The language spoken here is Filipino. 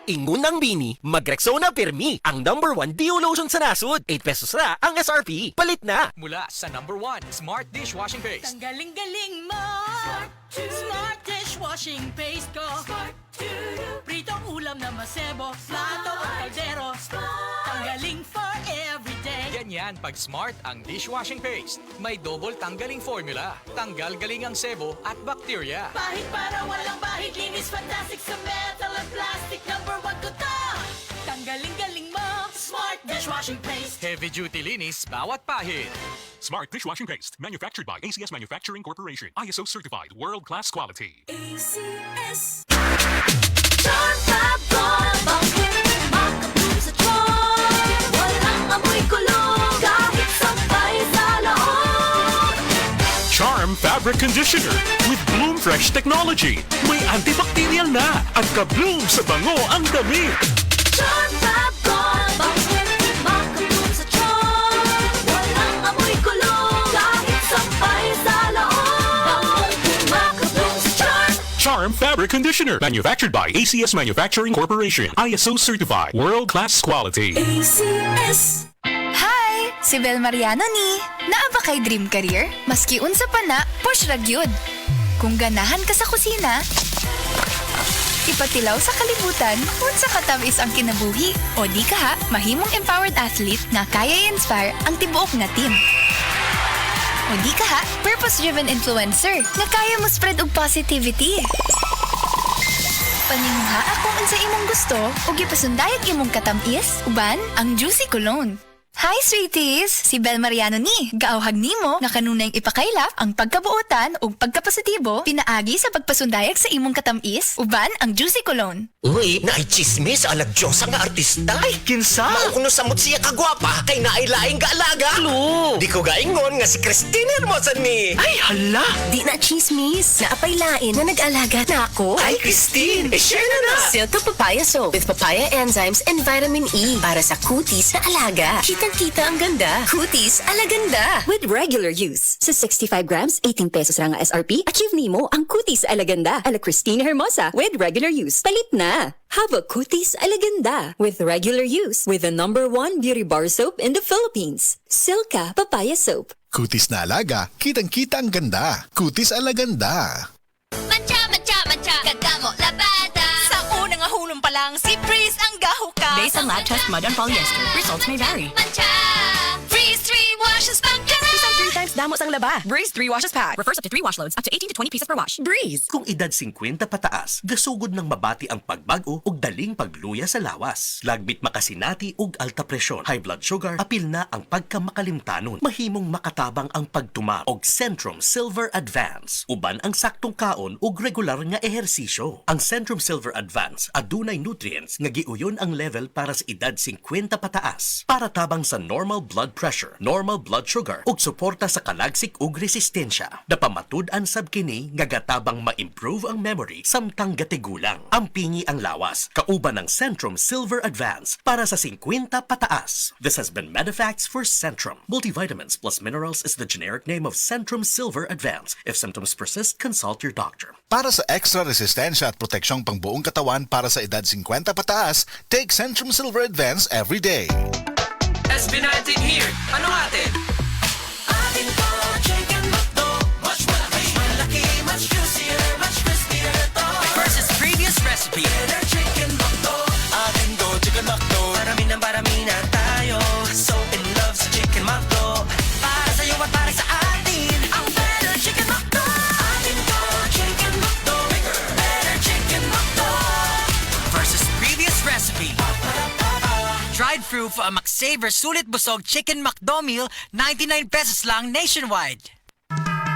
Ingon ng Bini, mag-Rexona Permi, ang #1 Deo Lotion sa nasod. 8 pesos na ang SRP. Palit na! Mula sa #1 Smart Dishwashing Paste. Ang galing-galing mo! Smart dishwashing paste ko! Pritong ulam na masebo, plato o kaldero. Tanggaling for everyday. Ganyan pag Smart ang dishwashing paste. May double tanggaling formula. Tanggal galing ang sebo at bakterya. Bahid para walang bahid, linis fantastic sa metal at plastic. #1 ko to! Tanggaling-galing mo! Smart dishwashing paste. Heavy duty linis bawat pahid. Smart Dishwashing Paste, manufactured by ACS Manufacturing Corporation. ISO certified, world-class quality. ACS. Charm Fab Gold, bangkit, makapun sa tiyan. Walang amoy kulong, kahit sampay sa loob. Charm Fabric Conditioner with Bloom Fresh technology. May antibacterial na at ka-bloom sa bango ang damit. Charm Fab Gold, bangkit, makapun sa tiyan. Walang amoy kulong, kahit sampay sa loob. Makapun sa tiyan. Charm Fabric Conditioner, manufactured by ACS Manufacturing Corporation. ISO certified, world-class quality. ACS. Hi! Si Bel Mariano ni. Naa ba kay dream career? Maski unsa pa na, push ra gyud. Kung ganahan ka sa kusina, ipatilaw sa kalibutan, unsa ka tamis ang kinabuhi. O di ka ha, mahimong empowered athlete na kaya i-inspire ang tibuok nga team. O di ka ha, purpose-driven influencer na kaya mo spread og positivity. Paninguha akong unsa imong gusto o gipasundayag imong katamis, uban ang Juicy Cologne. Hi, sweeties! Si Bel Mariano ni. Gaawhag nimo na kanunayng ipakaylap ang pagkabuotan o pagkapositibo pinaagi sa pagpasundayag sa imong katamis, uban ang Juicy Cologne. Uy, naichismis alag Diyos ang artista. Ay, kinsa? Maukuno samot siya kagwapa, kay nailaing gaalaga. Lu! Di ko gaingon nga si Christine Hermosa ni. Ay, hala! Di na chismis. Naapaylain na nag-alaga na ako. Ay, Christine, share na na. Silk Papaya Soap with papaya enzymes and vitamin E para sa kutis na alaga. Kitang-kita ang ganda. Kutis alaganda. With regular use. Sa 65 grams, 18 pesos lang ang SRP. Achieve nimo ang kutis alaganda ala Christine Hermosa with regular use. Palit na! Have a kutis alaganda with regular use with the #1 beauty bar soap in the Philippines. Silka Papaya Soap. Kutis na alaga, kitang-kita ang ganda. Kutis alaganda. Mancha, mancha, mancha, ganda mo, labada. Sa unang ahulong pa lang, si Breeze ang gahuka. Based on lab test mud and polyester, results may vary. Mancha, Breeze 3 washes pang ka na. Isang 3 times damos ang laba. Breeze 3 washes pack. Refers up to 3 wash loads, up to 18 to 20 pieces per wash. Breeze. Kung edad 50 pataas, gasugod ng mabati ang pagbago ug daling pagluya sa lawas. Lagbit makasinati ug alta presyon, high blood sugar, apil na ang pagkamakalimtanon. Mahimong makatabang ang pagtuma og Centrum Silver Advance. Uban ang saktong kaon ug regular nga ehersisyo. Ang Centrum Silver Advance adunay nutrients nga giuyon ang level para sa edad 50 pataas. Para tabang sa normal blood pressure, normal blood sugar ug suporta sa kalagsik ug resistensya. Napamatud-an sab kini nga gatabang ma-improve ang memory samtang gatigulang. Ampingi ang lawas, kauban ng Centrum Silver Advance para sa 50 pataas. This has been Medifax for Centrum. Multivitamins plus minerals is the generic name of Centrum Silver Advance. If symptoms persist, consult your doctor. Para sa extra resistensya at proteksyong pangbuong katawan para sa edad 50 pataas, take Centrum Silver Advance every day. SB19 here. Ano atin? Atin ko, chicken McDo. Much malaki, much juicier, much crispier to. Versus previous recipe. Better chicken McDo. Atin ko, chicken McDo. Parami na tayo. So in love sa chicken McDo. Para sa'yo at para sa atin. Ang better chicken McDo. Atin ko, chicken McDo. Better chicken McDo. Versus previous recipe. Dried fruit for a McSaver sulit busog chicken McDo meal, 99 pesos lang nationwide.